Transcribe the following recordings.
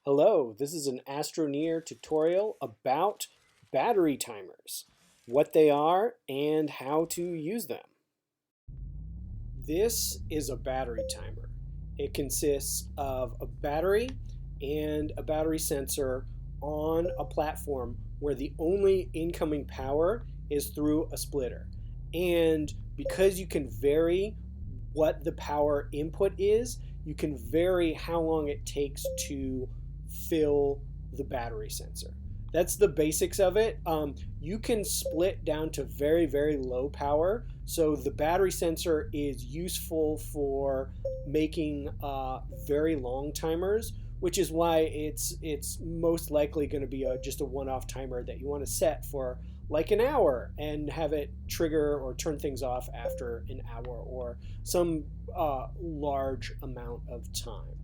Hello, this is an Astroneer tutorial about battery timers, what they are and how to use them. This is a battery timer. It consists of a battery and a battery sensor on a platform where the only incoming power is through a splitter. And because you can vary what the power input is, you can vary how long it takes to fill the battery sensor. That's the basics of it. You can split down to very, very low power. So the battery sensor is useful for making very long timers, which is why it's most likely going to be just a one-off timer that you want to set for like an hour and have it trigger or turn things off after an hour or some large amount of time.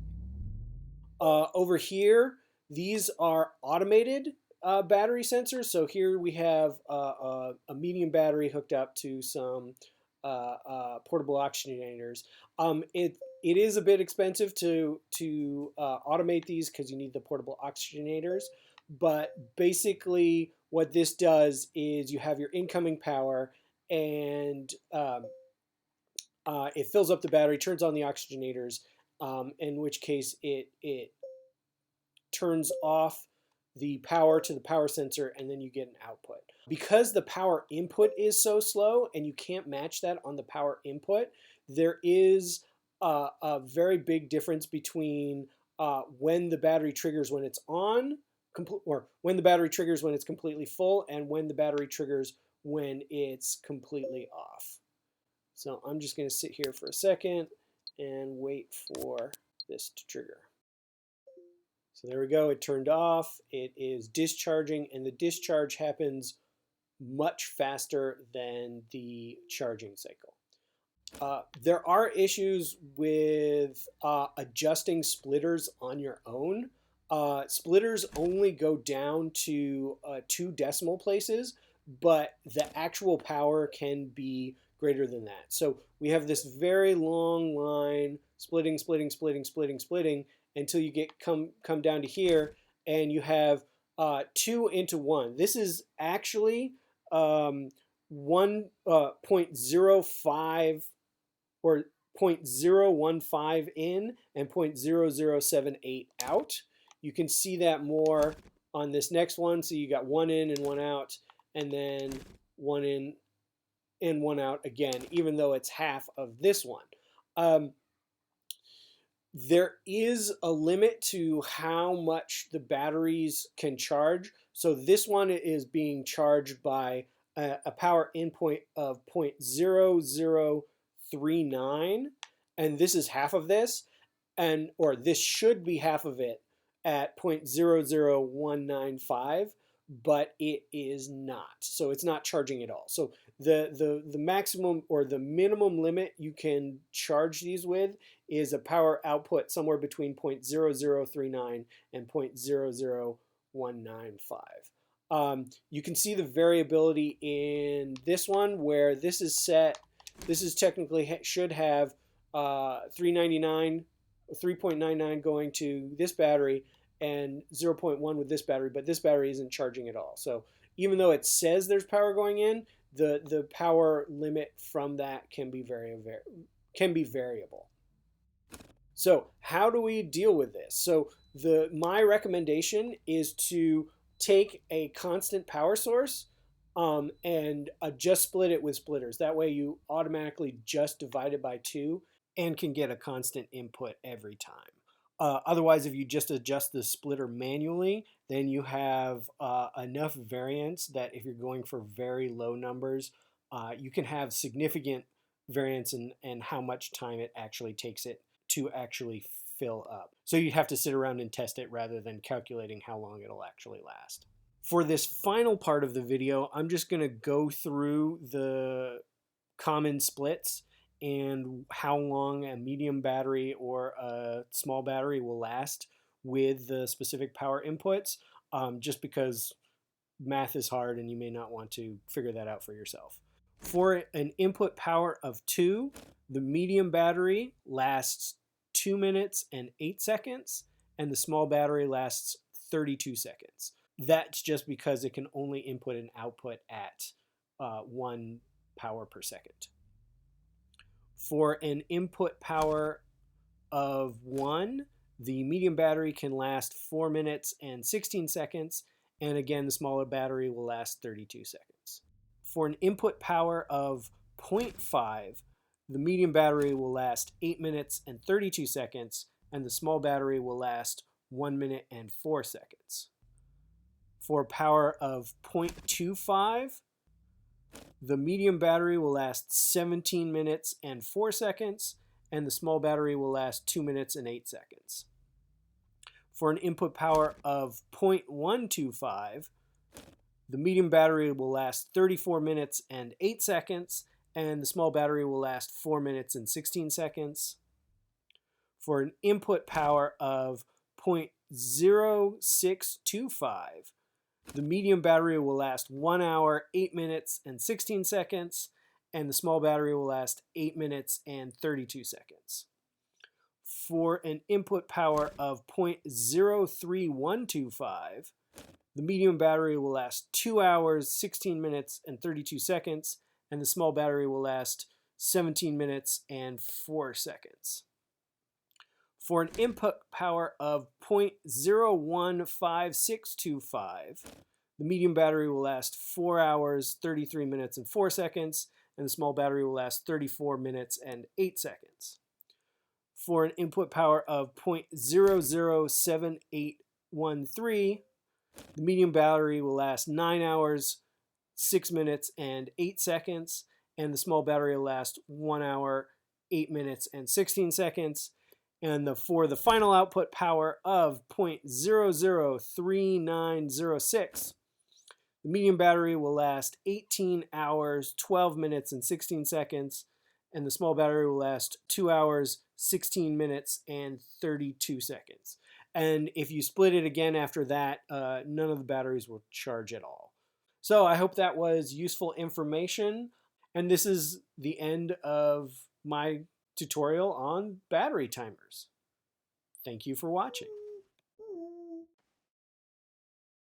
Over here, these are automated battery sensors. So here we have a medium battery hooked up to some portable oxygenators. It is a bit expensive to automate these because you need the portable oxygenators. But basically, what this does is you have your incoming power, and it fills up the battery, turns on the oxygenators, in which case it turns off the power to the power sensor, and then you get an output. Because the power input is so slow and you can't match that on the power input, there is a very big difference between when the battery triggers when it's on, or when the battery triggers when it's completely full, and when the battery triggers when it's completely off. So I'm just going to sit here for a second and wait for this to trigger. So there we go, it turned off, it is discharging, and the discharge happens much faster than the charging cycle. There are issues with adjusting splitters on your own. Splitters only go down to 2 decimal places, but the actual power can be greater than that. So we have this very long line, splitting, splitting, splitting, splitting, splitting, until you come down to here, and you have 2 into 1. This is actually 1.05 or 0.015 in and 0.0078 out. You can see that more on this next one. So you got 1 in and 1 out, and then 1 in and 1 out again, even though it's half of this one. There is a limit to how much the batteries can charge. So this one is being charged by a power input of 0.0039, and this is half of this, or this should be half of it at 0.00195, but it is not. So it's not charging at all. So the maximum or the minimum limit you can charge these with is a power output somewhere between 0.0039 and 0.00195. You can see the variability in this one where this is set. This is technically should have 3.99 going to this battery and 0.1 with this battery, but this battery isn't charging at all. So even though it says there's power going in, the power limit from that can be variable. So how do we deal with this? So my recommendation is to take a constant power source and just split it with splitters. That way you automatically just divide it by 2 and can get a constant input every time. Otherwise, if you just adjust the splitter manually, then you have enough variance that if you're going for very low numbers, you can have significant variance in how much time it actually takes it to actually fill up. So you have to sit around and test it rather than calculating how long it'll actually last. For this final part of the video, I'm just going to go through the common splits and how long a medium battery or a small battery will last with the specific power inputs, just because math is hard and you may not want to figure that out for yourself. For an input power of 2, the medium battery lasts 2 minutes and 8 seconds, and the small battery lasts 32 seconds. That's just because it can only input and output at 1 power per second. For an input power of 1, the medium battery can last 4 minutes and 16 seconds, and again, the smaller battery will last 32 seconds. For an input power of 0.5, the medium battery will last 8 minutes and 32 seconds, and the small battery will last 1 minute and 4 seconds. For a power of 0.25, the medium battery will last 17 minutes and 4 seconds, and the small battery will last 2 minutes and 8 seconds. For an input power of 0.125, the medium battery will last 34 minutes and 8 seconds, and the small battery will last 4 minutes and 16 seconds. For an input power of 0.0625, the medium battery will last 1 hour, 8 minutes, and 16 seconds, and the small battery will last 8 minutes and 32 seconds. For an input power of 0.03125, the medium battery will last 2 hours, 16 minutes, and 32 seconds, and the small battery will last 17 minutes and 4 seconds. For an input power of 0.015625, the medium battery will last 4 hours, 33 minutes, and 4 seconds, and the small battery will last 34 minutes and 8 seconds. For an input power of 0.007813, the medium battery will last 9 hours, 6 minutes, and 8 seconds, and the small battery will last 1 hour, 8 minutes, and 16 seconds. And for the final output power of 0.003906, the medium battery will last 18 hours, 12 minutes, and 16 seconds, and the small battery will last 2 hours, 16 minutes, and 32 seconds. And if you split it again after that, none of the batteries will charge at all. So I hope that was useful information. And this is the end of my tutorial on battery timers. Thank you for watching.